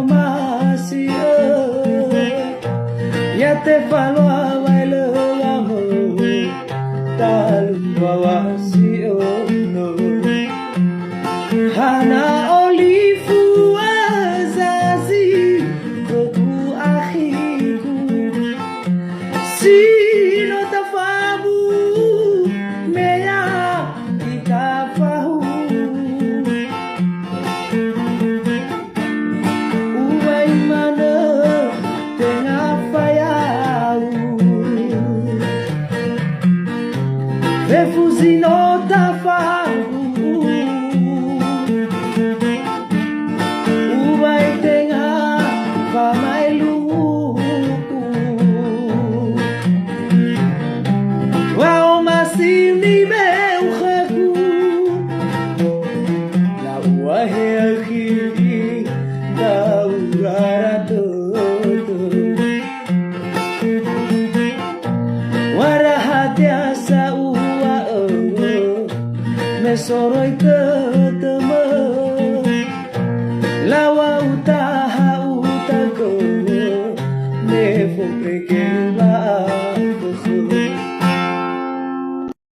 masih ya te falo bailo amo tal bawasi no hana olifu azazi kotu akhiku sino tafamu meya itafahu uwai mana tengah fayau refusi no tafahu uwai tengah famailu wao masih ni meu khaku la wahe akhiri tau garato warahat ya sa uwa me soroi ke